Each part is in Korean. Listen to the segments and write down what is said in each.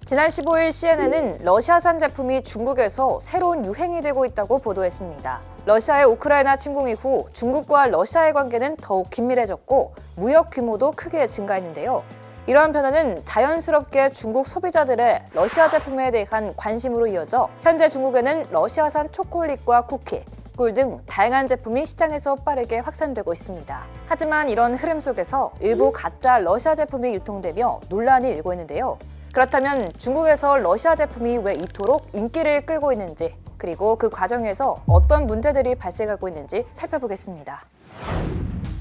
지난 15일 CNN은 러시아산 제품이 중국에서 새로운 유행이 되고 있다고 보도했습니다. 러시아의 우크라이나 침공 이후 중국과 러시아의 관계는 더욱 긴밀해졌고 무역 규모도 크게 증가했는데요. 이러한 변화는 자연스럽게 중국 소비자들의 러시아 제품에 대한 관심으로 이어져 현재 중국에는 러시아산 초콜릿과 쿠키, 꿀 등 다양한 제품이 시장에서 빠르게 확산되고 있습니다. 하지만 이런 흐름 속에서 일부 가짜 러시아 제품이 유통되며 논란이 일고 있는데요. 그렇다면 중국에서 러시아 제품이 왜 이토록 인기를 끌고 있는지, 그리고 그 과정에서 어떤 문제들이 발생하고 있는지 살펴보겠습니다.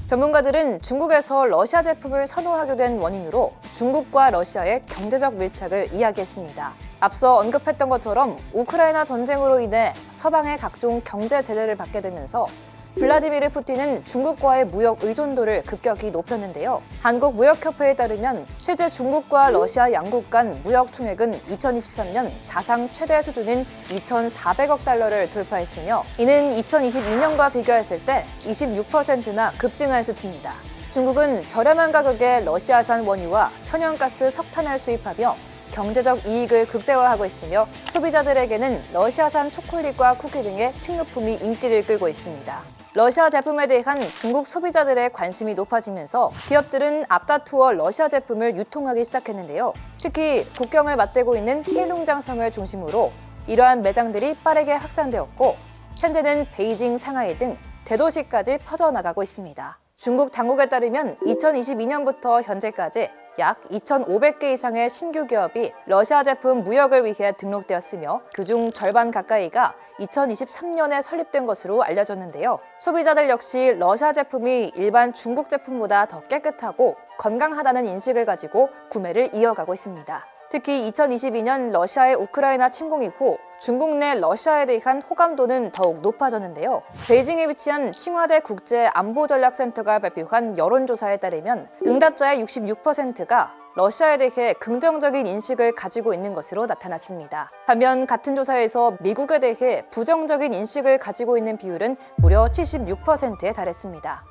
전문가들은 중국에서 러시아 제품을 선호하게 된 원인으로 중국과 러시아의 경제적 밀착을 이야기했습니다. 앞서 언급했던 것처럼 우크라이나 전쟁으로 인해 서방의 각종 경제 제재를 받게 되면서 블라디미르 푸틴은 중국과의 무역 의존도를 급격히 높였는데요. 한국무역협회에 따르면 실제 중국과 러시아 양국 간 무역 총액은 2023년 사상 최대 수준인 2,400억 달러를 돌파했으며 이는 2022년과 비교했을 때 26%나 급증한 수치입니다. 중국은 저렴한 가격에 러시아산 원유와 천연가스, 석탄을 수입하며 경제적 이익을 극대화하고 있으며 소비자들에게는 러시아산 초콜릿과 쿠키 등의 식료품이 인기를 끌고 있습니다. 러시아 제품에 대한 중국 소비자들의 관심이 높아지면서 기업들은 앞다투어 러시아 제품을 유통하기 시작했는데요. 특히 국경을 맞대고 있는 헤일룽장성을 중심으로 이러한 매장들이 빠르게 확산되었고 현재는 베이징, 상하이 등 대도시까지 퍼져나가고 있습니다. 중국 당국에 따르면 2022년부터 현재까지 약 2,500개 이상의 신규 기업이 러시아 제품 무역을 위해 등록되었으며 그중 절반 가까이가 2023년에 설립된 것으로 알려졌는데요. 소비자들 역시 러시아 제품이 일반 중국 제품보다 더 깨끗하고 건강하다는 인식을 가지고 구매를 이어가고 있습니다. 특히 2022년 러시아의 우크라이나 침공 이후 중국 내 러시아에 대한 호감도는 더욱 높아졌는데요. 베이징에 위치한 칭화대 국제안보전략센터가 발표한 여론조사에 따르면 응답자의 66%가 러시아에 대해 긍정적인 인식을 가지고 있는 것으로 나타났습니다. 반면 같은 조사에서 미국에 대해 부정적인 인식을 가지고 있는 비율은 무려 76%에 달했습니다.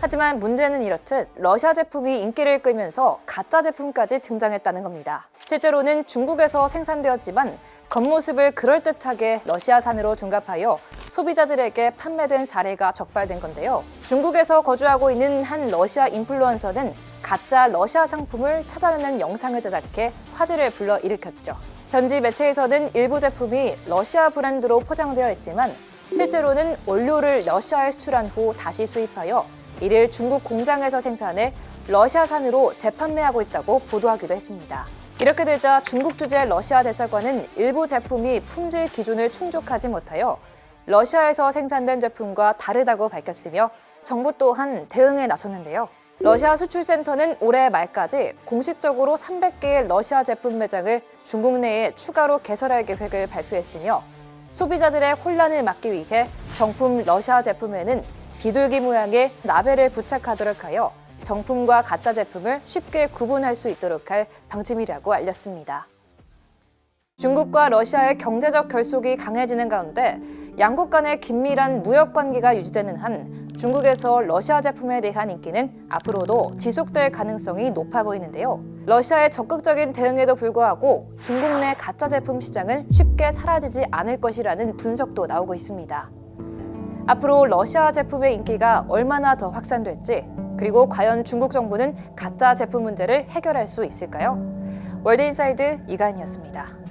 하지만 문제는 이렇듯 러시아 제품이 인기를 끌면서 가짜 제품까지 등장했다는 겁니다. 실제로는 중국에서 생산되었지만 겉모습을 그럴듯하게 러시아산으로 둔갑하여 소비자들에게 판매된 사례가 적발된 건데요. 중국에서 거주하고 있는 한 러시아 인플루언서는 가짜 러시아 상품을 찾아내는 영상을 제작해 화제를 불러일으켰죠. 현지 매체에서는 일부 제품이 러시아 브랜드로 포장되어 있지만 실제로는 원료를 러시아에 수출한 후 다시 수입하여 이를 중국 공장에서 생산해 러시아산으로 재판매하고 있다고 보도하기도 했습니다. 이렇게 되자 중국 주재 러시아 대사관은 일부 제품이 품질 기준을 충족하지 못하여 러시아에서 생산된 제품과 다르다고 밝혔으며 정부 또한 대응에 나섰는데요. 러시아 수출센터는 올해 말까지 공식적으로 300개의 러시아 제품 매장을 중국 내에 추가로 개설할 계획을 발표했으며 소비자들의 혼란을 막기 위해 정품 러시아 제품에는 비둘기 모양의 라벨을 부착하도록 하여 정품과 가짜 제품을 쉽게 구분할 수 있도록 할 방침이라고 알렸습니다. 중국과 러시아의 경제적 결속이 강해지는 가운데 양국 간의 긴밀한 무역 관계가 유지되는 한 중국에서 러시아 제품에 대한 인기는 앞으로도 지속될 가능성이 높아 보이는데요. 러시아의 적극적인 대응에도 불구하고 중국 내 가짜 제품 시장은 쉽게 사라지지 않을 것이라는 분석도 나오고 있습니다. 앞으로 러시아 제품의 인기가 얼마나 더 확산될지, 그리고 과연 중국 정부는 가짜 제품 문제를 해결할 수 있을까요? 월드인사이드 이가인이었습니다.